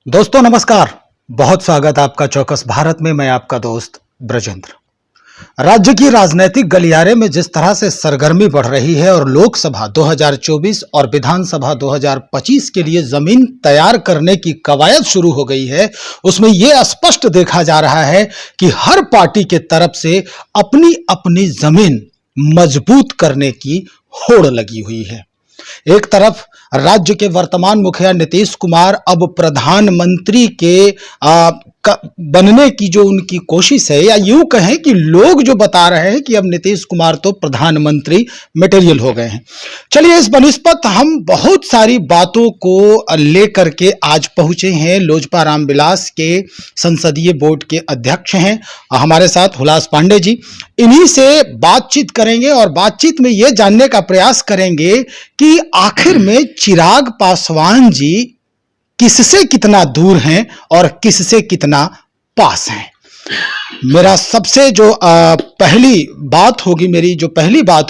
दोस्तों नमस्कार। बहुत स्वागत आपका चौकस भारत में। मैं आपका दोस्त ब्रजेंद्र। राज्य की राजनीतिक गलियारे में जिस तरह से सरगर्मी बढ़ रही है और लोकसभा 2024 और विधानसभा 2025 के लिए जमीन तैयार करने की कवायद शुरू हो गई है, उसमें यह स्पष्ट देखा जा रहा है कि हर पार्टी के तरफ से अपनी अपनी जमीन मजबूत करने की होड़ लगी हुई है। एक तरफ राज्य के वर्तमान मुखिया नीतीश कुमार अब प्रधानमंत्री के बनने की जो उनकी कोशिश है, या यूं कहें कि लोग जो बता रहे हैं कि अब नीतीश कुमार तो प्रधानमंत्री मटेरियल हो गए हैं। चलिए, इस बनिस्पत हम बहुत सारी बातों को लेकर के आज पहुंचे हैं। लोजपा रामविलास के संसदीय बोर्ड के अध्यक्ष हैं हमारे साथ हुलास पांडे जी। इन्हीं से बातचीत करेंगे और बातचीत में यह जानने का प्रयास करेंगे कि आखिर में चिराग पासवान जी किससे कितना दूर हैं और किससे कितना पास हैं। मेरा सबसे जो पहली बात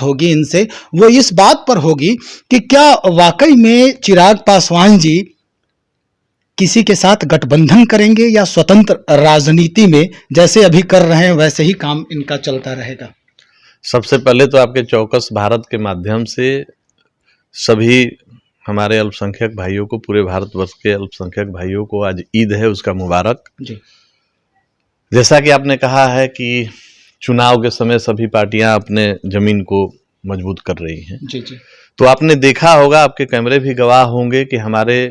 होगी इनसे, वो इस बात पर होगी कि क्या वाकई में चिराग पासवान जी किसी के साथ गठबंधन करेंगे या स्वतंत्र राजनीति में जैसे अभी कर रहे हैं वैसे ही काम इनका चलता रहेगा। सबसे पहले तो आपके चौकस भारत के माध्यम से सभी हमारे अल्पसंख्यक भाइयों को, पूरे भारतवर्ष के अल्पसंख्यक भाइयों को आज ईद है, उसका मुबारक जी। जैसा कि आपने कहा है कि चुनाव के समय सभी पार्टियां अपने जमीन को मजबूत कर रही हैं जी जी। तो आपने देखा होगा, आपके कैमरे भी गवाह होंगे कि हमारे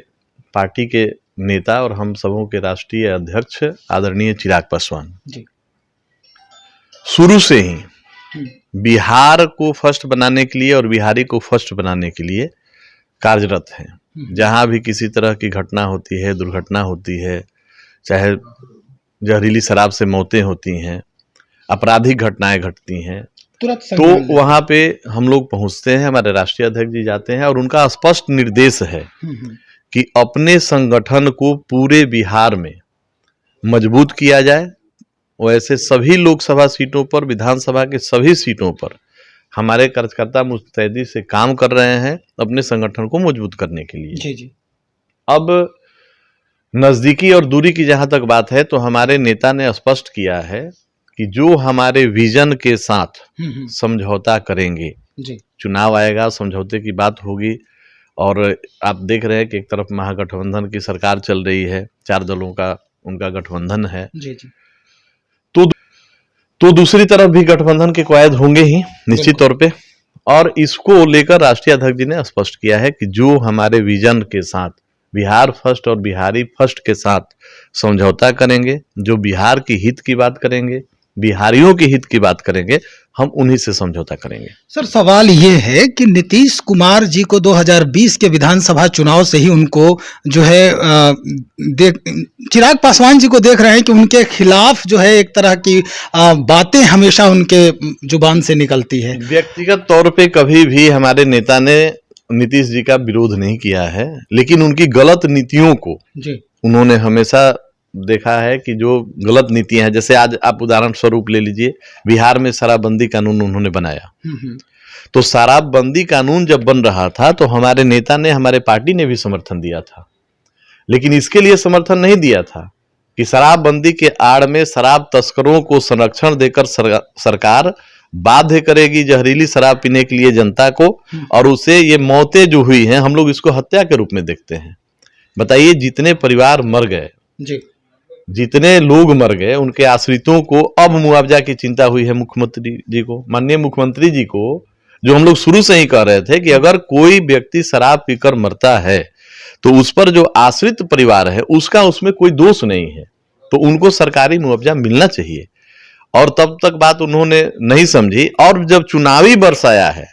पार्टी के नेता और हम सबों के राष्ट्रीय अध्यक्ष आदरणीय चिराग पासवान जी शुरू से ही बिहार को फर्स्ट बनाने के लिए और बिहारी को फर्स्ट बनाने के लिए कार्यरत हैं। जहां भी किसी तरह की घटना होती है, दुर्घटना होती है, चाहे जहरीली शराब से मौतें होती हैं, आपराधिक घटनाएं घटती हैं, तो वहां पे हम लोग पहुंचते हैं, हमारे राष्ट्रीय अध्यक्ष जी जाते हैं और उनका स्पष्ट निर्देश है कि अपने संगठन को पूरे बिहार में मजबूत किया जाए। वैसे सभी लोकसभा सीटों पर, विधानसभा के सभी सीटों पर हमारे कार्यकर्ता मुस्तैदी से काम कर रहे हैं अपने संगठन को मजबूत करने के लिए जी जी। अब नजदीकी और दूरी की जहां तक बात है, तो हमारे नेता ने स्पष्ट किया है कि जो हमारे विजन के साथ समझौता करेंगे जी। चुनाव आएगा, समझौते की बात होगी। और आप देख रहे हैं कि एक तरफ महागठबंधन की सरकार चल रही है, 4 दलों का उनका गठबंधन है जी जी। तो दूसरी तरफ भी गठबंधन के कवायद होंगे ही निश्चित तौर पे। और इसको लेकर राष्ट्रीय अध्यक्ष जी ने स्पष्ट किया है कि जो हमारे विजन के साथ, बिहार फर्स्ट और बिहारी फर्स्ट के साथ समझौता करेंगे, जो बिहार की हित की बात करेंगे, बिहारियों की हित की बात करेंगे, हम उन्हीं से समझौता करेंगे। सर, सवाल ये है कि नीतीश कुमार जी को 2020 के विधानसभा चुनाव से ही उनको जो है चिराग पासवान जी को देख रहे हैं कि उनके खिलाफ जो है एक तरह की बातें हमेशा उनके जुबान से निकलती है। व्यक्तिगत तौर पे कभी भी हमारे नेता ने नीतीश जी का विरोध नहीं किया है, लेकिन उनकी गलत नीतियों को जी उन्होंने हमेशा देखा है कि जो गलत नीतियां हैं, जैसे आज आप उदाहरण स्वरूप ले लीजिए, बिहार में शराबबंदी कानून उन्होंने बनाया। तो शराबबंदी कानून जब बन रहा था तो हमारे नेता ने, हमारे पार्टी ने भी समर्थन दिया था, लेकिन इसके लिए समर्थन नहीं दिया था कि शराबबंदी के आड़ में शराब तस्करों को संरक्षण देकर सरकार बाध्य करेगी जहरीली शराब पीने के लिए जनता को, और उसे ये मौतें जो हुई हैं, हम लोग इसको हत्या के रूप में देखते हैं। बताइए, जितने परिवार मर गए जी, जितने लोग मर गए, उनके आश्रितों को अब मुआवजा की चिंता हुई है मुख्यमंत्री जी को, माननीय मुख्यमंत्री जी को, जो हम लोग शुरू से ही कह रहे थे कि अगर कोई व्यक्ति शराब पीकर मरता है तो उस पर जो आश्रित परिवार है उसका उसमें कोई दोष नहीं है, तो उनको सरकारी मुआवजा मिलना चाहिए। और तब तक बात उन्होंने नहीं समझी, और जब चुनावी वर्ष आया है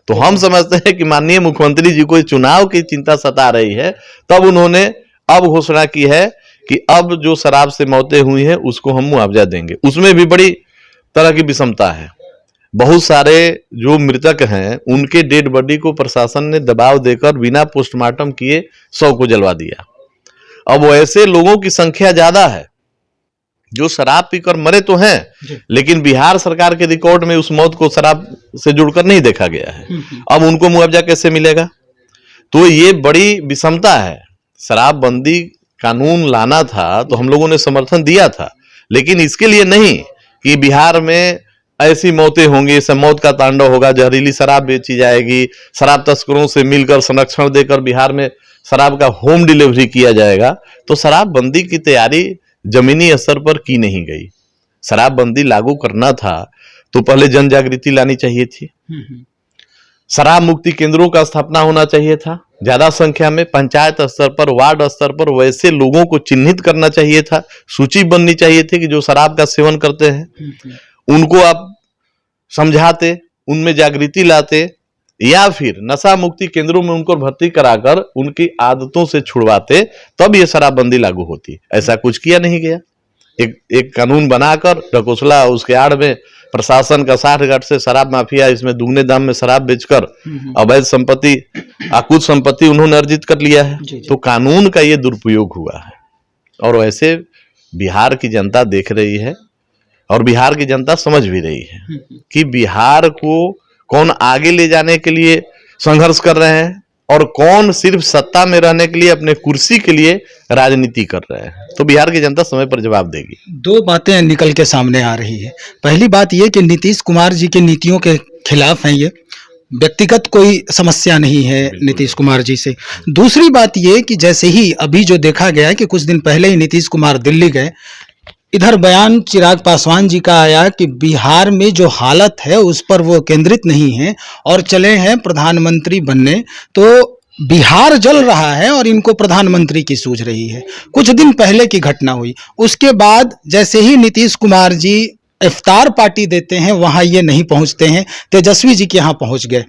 तो हम समझते हैं कि माननीय मुख्यमंत्री जी को चुनाव की चिंता सता रही है, तब उन्होंने अब घोषणा की है कि अब जो शराब से मौतें हुई हैं उसको हम मुआवजा देंगे। उसमें भी बड़ी तरह की विषमता है। बहुत सारे जो मृतक हैं उनके डेड बॉडी को प्रशासन ने दबाव देकर बिना पोस्टमार्टम किए 100 को जलवा दिया। अब ऐसे लोगों की संख्या ज्यादा है जो शराब पीकर मरे तो हैं, लेकिन बिहार सरकार के रिकॉर्ड में उस मौत को शराब से जुड़कर नहीं देखा गया है। अब उनको मुआवजा कैसे मिलेगा? तो ये बड़ी विषमता है। शराबबंदी कानून लाना था तो हम लोगों ने समर्थन दिया था, लेकिन इसके लिए नहीं कि बिहार में ऐसी मौतें होंगी, सब मौत का तांडव होगा, जहरीली शराब बेची जाएगी, शराब तस्करों से मिलकर संरक्षण देकर बिहार में शराब का होम डिलीवरी किया जाएगा। तो शराबबंदी की तैयारी जमीनी स्तर पर की नहीं गई। शराबबंदी लागू करना था तो पहले जन जागृति लानी चाहिए थी, शराब मुक्ति केंद्रों का स्थापना होना चाहिए था, ज्यादा संख्या में पंचायत स्तर पर, वार्ड स्तर पर वैसे लोगों को चिन्हित करना चाहिए था, सूची बननी चाहिए थी कि जो शराब का सेवन करते हैं उनको आप समझाते, उनमें जागृति लाते, या फिर नशा मुक्ति केंद्रों में उनको भर्ती कराकर उनकी आदतों से छुड़वाते, तब ये शराबबंदी लागू होती। ऐसा कुछ किया नहीं गया। एक कानून बनाकर ढकोसला, उसके आड़ में प्रशासन का 60 से शराब माफिया इसमें दुगने दाम में शराब बेचकर अवैध संपत्ति, अकुत संपत्ति उन्होंने अर्जित कर लिया है। तो कानून का ये दुरुपयोग हुआ है, और वैसे बिहार की जनता देख रही है और बिहार की जनता समझ भी रही है कि बिहार को कौन आगे ले जाने के लिए संघर्ष कर रहे हैं और कौन सिर्फ सत्ता में रहने के लिए, अपने कुर्सी के लिए राजनीति कर रहे हैं। तो बिहार की जनता समय पर जवाब देगी। दो बातें निकल के सामने आ रही है। पहली बात ये कि नीतीश कुमार जी की नीतियों के खिलाफ हैं, ये व्यक्तिगत कोई समस्या नहीं है नीतीश कुमार जी से। दूसरी बात ये कि जैसे ही अभी जो देखा गया है कि कुछ दिन पहले ही नीतीश कुमार दिल्ली गए, इधर बयान चिराग पासवान जी का आया कि बिहार में जो हालत है उस पर वो केंद्रित नहीं है और चले हैं प्रधानमंत्री बनने। तो बिहार जल रहा है और इनको प्रधानमंत्री की सूझ रही है। कुछ दिन पहले की घटना हुई, उसके बाद जैसे ही नीतीश कुमार जी इफ्तार पार्टी देते हैं वहां ये नहीं पहुंचते हैं, तेजस्वी जी के यहाँ पहुंच गए।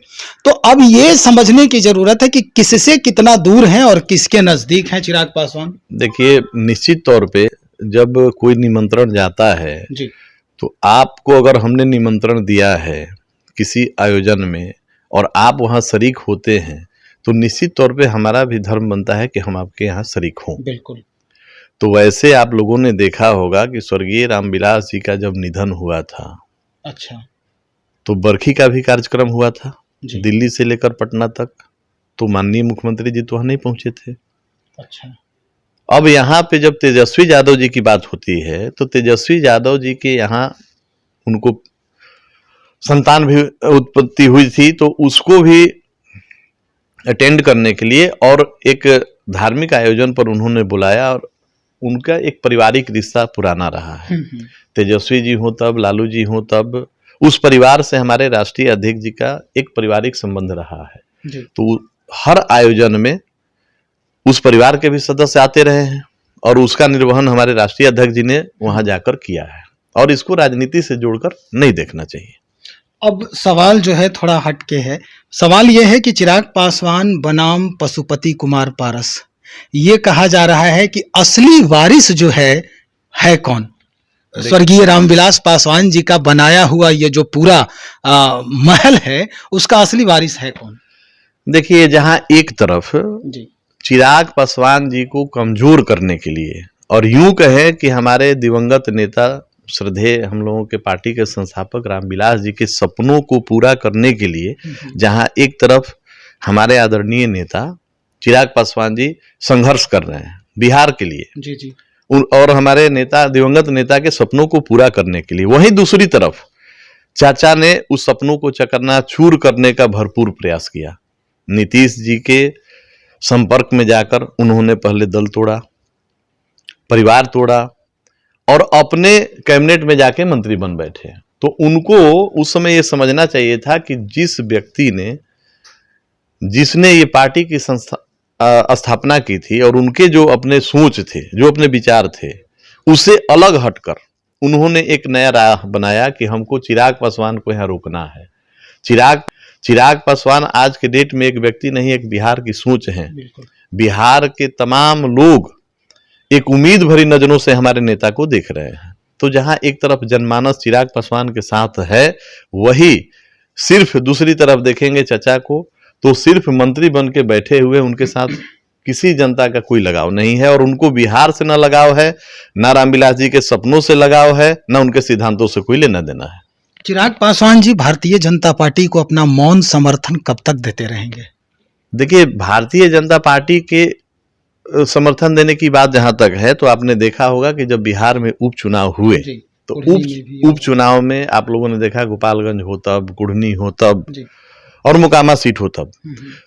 तो अब ये समझने की जरूरत है कि किससे कितना दूर हैं और किसके नजदीक हैं चिराग पासवान। देखिए, निश्चित तौर पे जब कोई निमंत्रण जाता है जी, तो आपको अगर हमने निमंत्रण दिया है किसी आयोजन में और आप वहां शरीक होते हैं, तो निश्चित तौर पे हमारा भी धर्म बनता है कि हम आपके यहाँ शरीक हों। बिल्कुल। तो वैसे आप लोगों ने देखा होगा कि स्वर्गीय रामविलास जी का जब निधन हुआ था, अच्छा, तो बरखी का भी कार्यक्रम हुआ था जी, दिल्ली से लेकर पटना तक। तो माननीय मुख्यमंत्री जी तो वहां नहीं पहुंचे थे। अच्छा, अब यहाँ पे जब तेजस्वी यादव जी की बात होती है तो तेजस्वी यादव जी के यहाँ उनको संतान भी उत्पत्ति हुई थी, तो उसको भी अटेंड करने के लिए और एक धार्मिक आयोजन पर उन्होंने बुलाया, और उनका एक पारिवारिक रिश्ता पुराना रहा है। तेजस्वी जी हो तब, लालू जी हो तब, उस परिवार से हमारे राष्ट्रीय अध्यक्ष जी का एक पारिवारिक संबंध रहा है। तो हर आयोजन में उस परिवार के भी सदस्य आते रहे हैं और उसका निर्वहन हमारे राष्ट्रीय अध्यक्ष जी ने वहां जाकर किया है, और इसको राजनीति से जोड़कर नहीं देखना चाहिए। अब सवाल जो है थोड़ा हटके है। सवाल यह है कि चिराग पासवान बनाम पशुपति कुमार पारस, ये कहा जा रहा है कि असली वारिस जो है कौन? स्वर्गीय रामविलास पासवान जी का बनाया हुआ ये जो पूरा महल है, उसका असली वारिस है कौन? देखिए, जहां एक तरफ जी, चिराग पासवान जी को कमजोर करने के लिए, और यूं कहें कि हमारे दिवंगत नेता, श्रद्धेय हम लोगों के पार्टी के संस्थापक रामविलास जी के सपनों को पूरा करने के लिए, जहां एक तरफ हमारे आदरणीय नेता चिराग पासवान जी संघर्ष कर रहे हैं बिहार के लिए, जी, जी, और हमारे नेता, दिवंगत नेता के सपनों को पूरा करने के लिए, वहीं दूसरी तरफ चाचा ने उस सपनों को चकनाचूर करने का भरपूर प्रयास किया। नीतीश जी के संपर्क में जाकर उन्होंने पहले दल तोड़ा, परिवार तोड़ा, और अपने कैबिनेट में जाके मंत्री बन बैठे। तो उनको उस समय ये समझना चाहिए था कि जिस व्यक्ति ने, जिसने ये पार्टी की स्थापना की थी और उनके जो अपने सोच थे, जो अपने विचार थे, उससे अलग हटकर उन्होंने एक नया राह बनाया कि हमको चिराग पासवान को यहाँ रोकना है। चिराग पासवान आज के डेट में एक व्यक्ति नहीं, एक बिहार की सोच है। बिहार के तमाम लोग एक उम्मीद भरी नजरों से हमारे नेता को देख रहे हैं। तो जहां एक तरफ जनमानस चिराग पासवान के साथ है, वही सिर्फ दूसरी तरफ देखेंगे चचा को, तो सिर्फ मंत्री बन के बैठे हुए, उनके साथ किसी जनता का कोई लगाव नहीं है, और उनको बिहार से ना लगाव है, ना रामविलास जी के सपनों से लगाव है, ना उनके सिद्धांतों से कोई लेना देना है। चिराग पासवान जी भारतीय जनता पार्टी को अपना मौन समर्थन कब तक देते रहेंगे? देखिए, भारतीय जनता पार्टी के समर्थन देने की बात जहां तक है, तो आपने देखा होगा कि जब बिहार में उपचुनाव हुए तो उपचुनाव में आप लोगों ने देखा गोपालगंज हो तब, कुढ़नी हो तब और मोकामा सीट हो तब,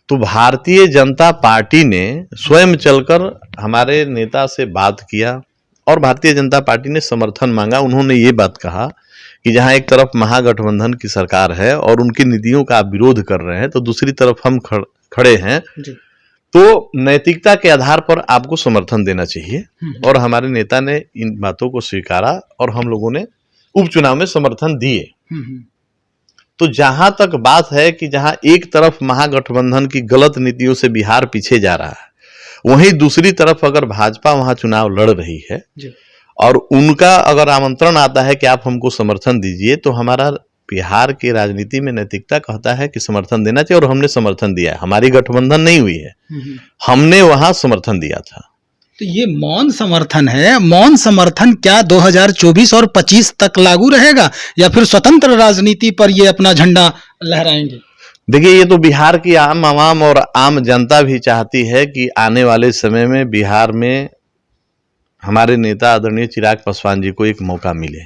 तो भारतीय जनता पार्टी ने स्वयं चलकर हमारे नेता से बात किया और भारतीय जनता पार्टी ने समर्थन मांगा। उन्होंने ये बात कहा कि जहां एक तरफ महागठबंधन की सरकार है और उनकी नीतियों का आप विरोध कर रहे हैं, तो दूसरी तरफ हम खड़े हैं, तो नैतिकता के आधार पर आपको समर्थन देना चाहिए। और हमारे नेता ने इन बातों को स्वीकारा और हम लोगों ने उपचुनाव में समर्थन दिए। तो जहां तक बात है कि जहां एक तरफ महागठबंधन की गलत नीतियों से बिहार पीछे जा रहा है, वहीं दूसरी तरफ अगर भाजपा वहां चुनाव लड़ रही है और उनका अगर आमंत्रण आता है कि आप हमको समर्थन दीजिए, तो हमारा बिहार की राजनीति में नैतिकता कहता है कि समर्थन देना चाहिए और हमने समर्थन दिया है। हमारी गठबंधन नहीं हुई है, हमने वहां समर्थन दिया था। तो ये मौन समर्थन है, मौन समर्थन क्या 2024 और 25 तक लागू रहेगा या फिर स्वतंत्र राजनीति पर ये अपना झंडा लहराएंगे? देखिए, ये तो बिहार की आम आवाम और आम जनता भी चाहती है कि आने वाले समय में बिहार में हमारे नेता आदरणीय चिराग पासवान जी को एक मौका मिले।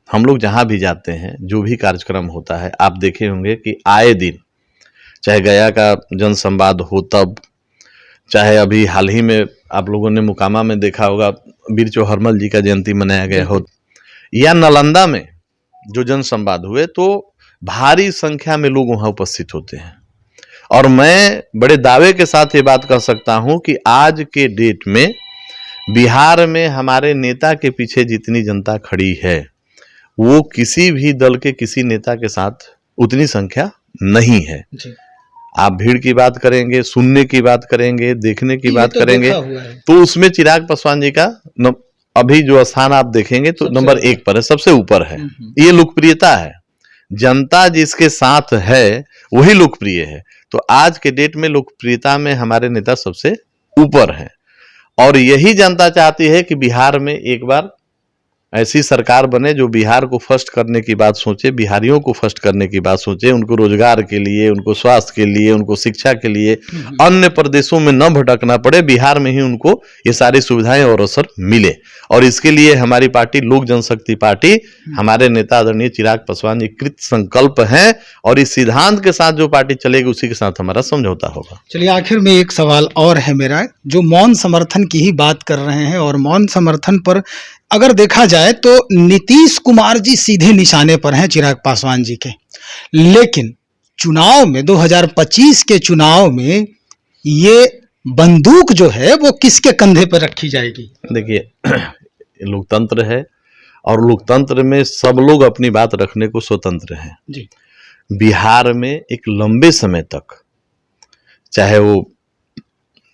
हम लोग जहां भी जाते हैं, जो भी कार्यक्रम होता है, आप देखे होंगे कि आए दिन, चाहे गया का जनसंवाद हो तब, चाहे अभी हाल ही में आप लोगों ने मोकामा में देखा होगा वीर चौहरमल जी का जयंती मनाया गया हो, या नालंदा में जो जनसंवाद हुए, तो भारी संख्या में लोग वहां उपस्थित होते हैं। और मैं बड़े दावे के साथ ये बात कह सकता हूं कि आज के डेट में बिहार में हमारे नेता के पीछे जितनी जनता खड़ी है, वो किसी भी दल के किसी नेता के साथ उतनी संख्या नहीं है। आप भीड़ की बात करेंगे, सुनने की बात करेंगे, देखने की बात करेंगे, तो उसमें चिराग पासवान जी का अभी जो स्थान आप देखेंगे तो नंबर 1 पर है, सबसे ऊपर है। ये लोकप्रियता है, जनता जिसके साथ है वही लोकप्रिय है। तो आज के डेट में लोकप्रियता में हमारे नेता सबसे ऊपर है और यही जनता चाहती है कि बिहार में एक बार ऐसी सरकार बने जो बिहार को फर्स्ट करने की बात सोचे, बिहारियों को फर्स्ट करने की बात सोचे, उनको रोजगार के लिए, उनको स्वास्थ्य के लिए, उनको शिक्षा के लिए अन्य प्रदेशों में न भटकना पड़े, बिहार में ही उनको ये सारी सुविधाएं और अवसर मिले। और इसके लिए हमारी पार्टी लोक जनशक्ति पार्टी, हमारे नेता आदरणीय चिराग पासवान जी कृत संकल्प हैं और इस सिद्धांत के साथ जो पार्टी चलेगी उसी के साथ हमारा समझौता होगा। चलिए, आखिर में एक सवाल और है मेरा, जो मौन समर्थन की ही बात कर रहे हैं और मौन समर्थन पर अगर देखा जाए तो नीतीश कुमार जी सीधे निशाने पर हैं चिराग पासवान जी के, लेकिन चुनाव में 2025 के चुनाव में ये बंदूक जो है वो किसके कंधे पर रखी जाएगी? देखिए, लोकतंत्र है और लोकतंत्र में सब लोग अपनी बात रखने को स्वतंत्र हैं जी। बिहार में एक लंबे समय तक, चाहे वो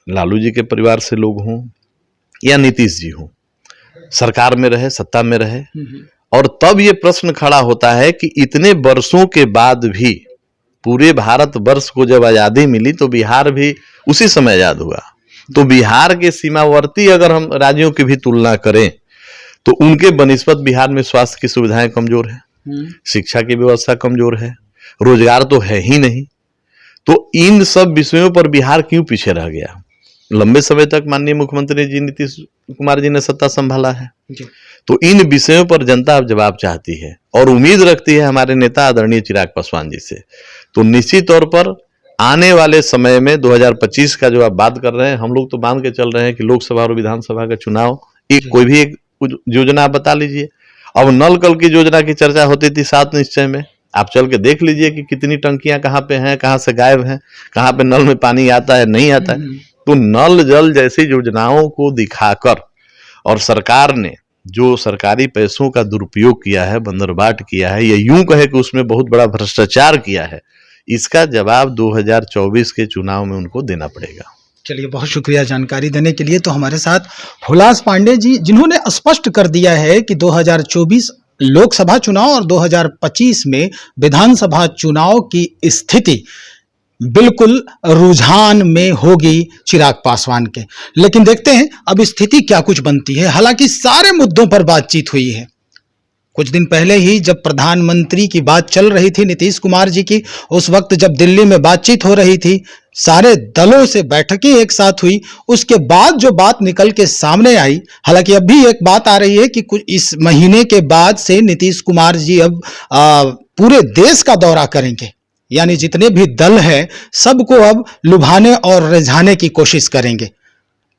लालू जी के परिवार से लोग हों या नीतीश जी हों, सरकार में रहे, सत्ता में रहे, और तब ये प्रश्न खड़ा होता है कि इतने वर्षों के बाद भी पूरे भारत वर्ष को जब आजादी मिली तो बिहार भी उसी समय आजाद हुआ। तो बिहार के सीमावर्ती अगर हम राज्यों की भी तुलना करें तो उनके बनिस्बत बिहार में स्वास्थ्य की सुविधाएं कमजोर है, शिक्षा की व्यवस्था कमजोर है, रोजगार तो है ही नहीं। तो इन सब विषयों पर बिहार क्यों पीछे रह गया? लंबे समय तक माननीय मुख्यमंत्री जी नीतीश कुमार जी ने सत्ता संभाला है, तो इन विषयों पर जनता अब जवाब चाहती है और उम्मीद रखती है हमारे नेता आदरणीय चिराग पासवान जी से। तो निश्चित तौर पर आने वाले समय में 2025 का जो आप बात कर रहे हैं, हम लोग तो मान के चल रहे हैं कि लोकसभा और विधानसभा का चुनाव, एक कोई भी एक योजना आप बता लीजिए। अब नल कल की योजना की चर्चा होती थी 7 निश्चय में, आप चल के देख लीजिए कि कितनी टंकियां कहाँ पे हैं, कहाँ से गायब हैं, कहाँ पे नल में पानी आता है, नहीं आता है। तो नल जल जैसी योजनाओं को दिखाकर और सरकार ने जो सरकारी पैसों का दुरुपयोग किया है, बंदरबाट किया है, या यूं कहे कि उसमें बहुत बड़ा भ्रष्टाचार किया है, इसका जवाब 2024 के चुनाव में उनको देना पड़ेगा। चलिए, बहुत शुक्रिया जानकारी देने के लिए। तो हमारे साथ हुलास पांडे जी, जिन्होंने स्पष्ट कर दिया है कि 2024 लोकसभा चुनाव और 2025 में विधानसभा चुनाव की स्थिति बिल्कुल रुझान में होगी चिराग पासवान के। लेकिन देखते हैं अब स्थिति क्या कुछ बनती है। हालांकि सारे मुद्दों पर बातचीत हुई है। कुछ दिन पहले ही जब प्रधानमंत्री की बात चल रही थी नीतीश कुमार जी की, उस वक्त जब दिल्ली में बातचीत हो रही थी, सारे दलों से बैठकें एक साथ हुई, उसके बाद जो बात निकल के सामने आई, हालांकि अब भी एक बात आ रही है कि कुछ इस महीने के बाद से नीतीश कुमार जी अब पूरे देश का दौरा करेंगे, यानी जितने भी दल हैं सबको अब लुभाने और रिझाने की कोशिश करेंगे।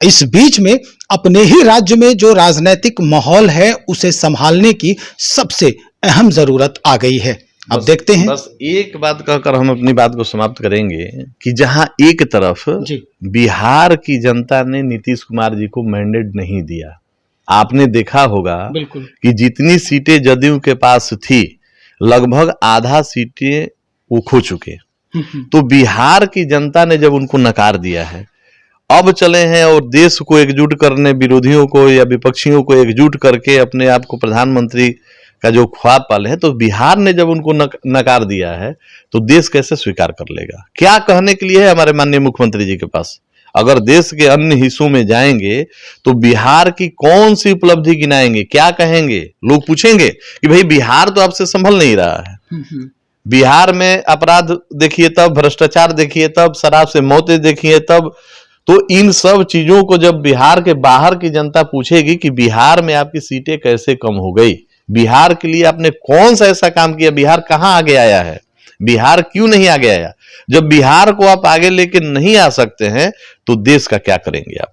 इस बीच में अपने ही राज्य में जो राजनीतिक माहौल है उसे संभालने की सबसे अहम जरूरत आ गई है। अब देखते हैं। बस एक बात कहकर हम अपनी बात को समाप्त करेंगे कि जहां एक तरफ बिहार की जनता ने नीतीश कुमार जी को मैंडेट नहीं दिया, आपने देखा होगा कि जितनी सीटें जदयू के पास थी लगभग आधा सीटें वो खो चुके। तो बिहार की जनता ने जब उनको नकार दिया है, अब चले हैं और देश को एकजुट करने, विरोधियों को या विपक्षियों को एकजुट करके अपने आप को प्रधानमंत्री का जो ख्वाब पाले हैं, तो बिहार ने जब उनको नकार दिया है तो देश कैसे स्वीकार कर लेगा? क्या कहने के लिए है हमारे माननीय मुख्यमंत्री जी के पास? अगर देश के अन्य हिस्सों में जाएंगे तो बिहार की कौन सी उपलब्धि गिनाएंगे, क्या कहेंगे? लोग पूछेंगे कि भाई बिहार तो आपसे संभल नहीं रहा है। बिहार में अपराध देखिए तब, भ्रष्टाचार देखिए तब, शराब से मौतें देखिए तब। तो इन सब चीजों को जब बिहार के बाहर की जनता पूछेगी कि बिहार में आपकी सीटें कैसे कम हो गई, बिहार के लिए आपने कौन सा ऐसा काम किया, बिहार कहां आगे आया है, बिहार क्यों नहीं आगे आया? जब बिहार को आप आगे लेके नहीं आ सकते हैं तो देश का क्या करेंगे आप?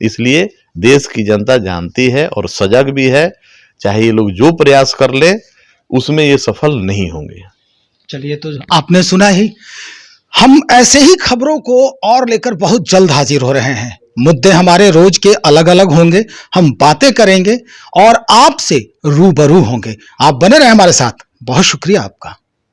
इसलिए देश की जनता जानती है और सजग भी है, चाहे ये लोग जो प्रयास कर ले उसमें ये सफल नहीं होंगे। चलिए, तो आपने सुना ही, हम ऐसे ही खबरों को और लेकर बहुत जल्द हाजिर हो रहे हैं। मुद्दे हमारे रोज के अलग अलग होंगे, हम बातें करेंगे और आपसे रूबरू होंगे। आप बने रहे हमारे साथ। बहुत शुक्रिया आपका।